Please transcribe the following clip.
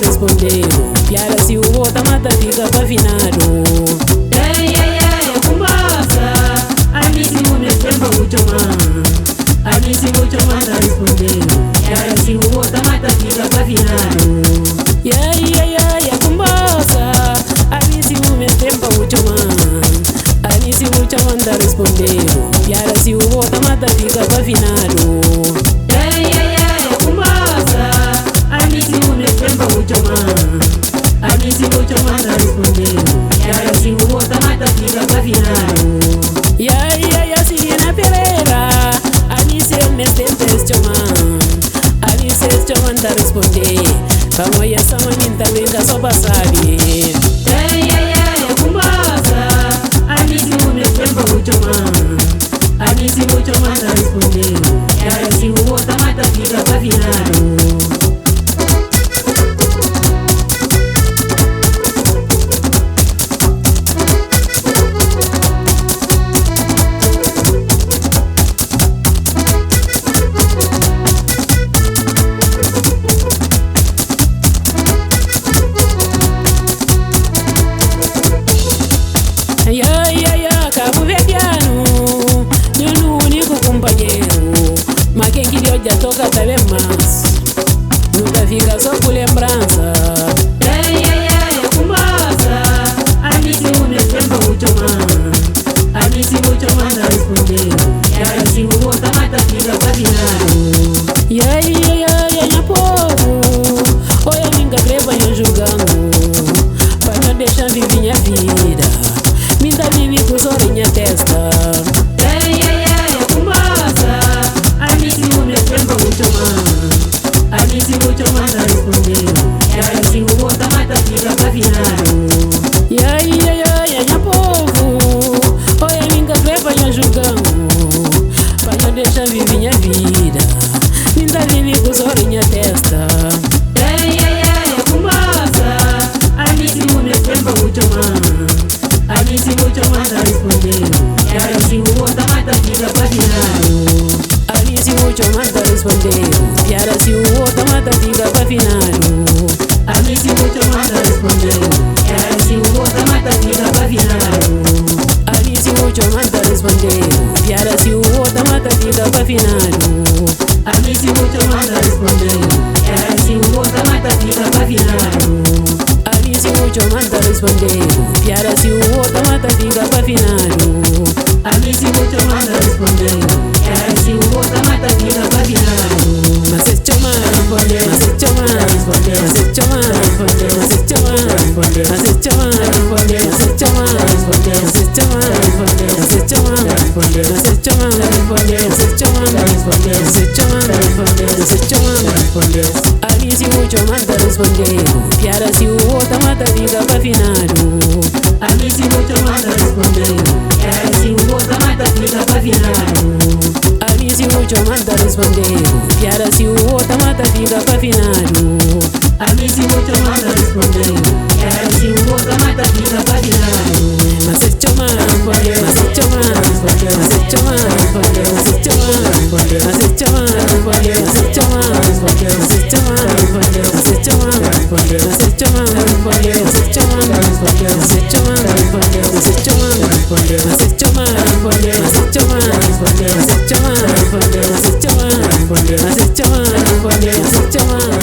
respondeu. Piara se o outro mata fica pra afinado. Cumbossa, a mim se o meu tempo últimas. A mim se o últimas tá respondeu. Piara se o outro mata fica pra afinado. Cumbossa, a mim se o meu tempo últimas. A mim se o últimas tá respondeu. Piara se o outro mata fica pra afinado. Cumbossa, a mim se o meu tempo últimas. A mim se o últimas tá respondeu. Piara se o outro mata fica pra afinado. Sirina Pereira, a mim se o meu tempo últimas. A mim se o últimas tá respondeu. Vamos aí essa manhã também que só passaria. Cumbossa, a mim se o meu tempo últimas. A mim se o últimas tá respondeu. Piara se o outro mata fica pra afinado. Cabo Verdeano, eu no único companheiro. Mas quem que Deus já toca sabe mais. Nunca fica só por lembrança. Cumbossa, a mim se o meu tempo últimas. A mim se o últimas tá respondeu. Piara se o outro mata fica pra afinado. Minha povo, olha ninguém creva eu julgando. Pra não deixar viver minha vida. Me dá vive com só minha testa. Cumbossa, a mim se o meu tempo últimas. A mim se o últimas tá respondeu. Piara se o outro mata fica pra afinado. Minha povo, olha ninguém creva eu julgando. Pra não deixar viver minha vida. Me dá vive com só minha testa. Cumbossa, a mim se o meu tempo últimas. A mim se o últimas tá respondeu. Piara se o outro mata fica pra afinado. A mim se o últimas tá respondeu. Piara se o outro mata fica pra afinado. A mim se o últimas tá respondeu. Piara se o outro mata fica pra afinado. A mim se o últimas tá respondeu. Piara se o outro mata fica pra afinado. A mim se o últimas tá respondeu. Piara se o outro mata fica pra afinado. A mim se o últimas tá respondeu. Piara se o outro mata fica pra afinado. A mim se o últimas tá respondeu. Piara se o outro mata fica pra afinado. Mas é chama, mas é chama, mas é chama, mas é chama, mas é chama, mas é chama, mas é chama, mas é chama, mas é chama, mas é chama, mas é chama. A mim se o últimas tá respondeu. Piara se o outro mata fica pra afinado. A mim se o últimas tá respondeu. Piara se o outro mata fica pra afinado. A mim se o últimas tá respondeu. Piara se o outro mata fica pra afinado. A mim se o últimas tá respondeu. Piara se o outro mata fica pra afinado. Mas é chama, mas é chama, mas é chama, mas é chama, mas é chama, mas é chama, mas é chama, mas é chama, mas é chama, mas é chama, mas é chama, mas é chama, mas é chama, mas é chama, mas é chama, mas é chama, mas é chama, mas é chama, mas é chama.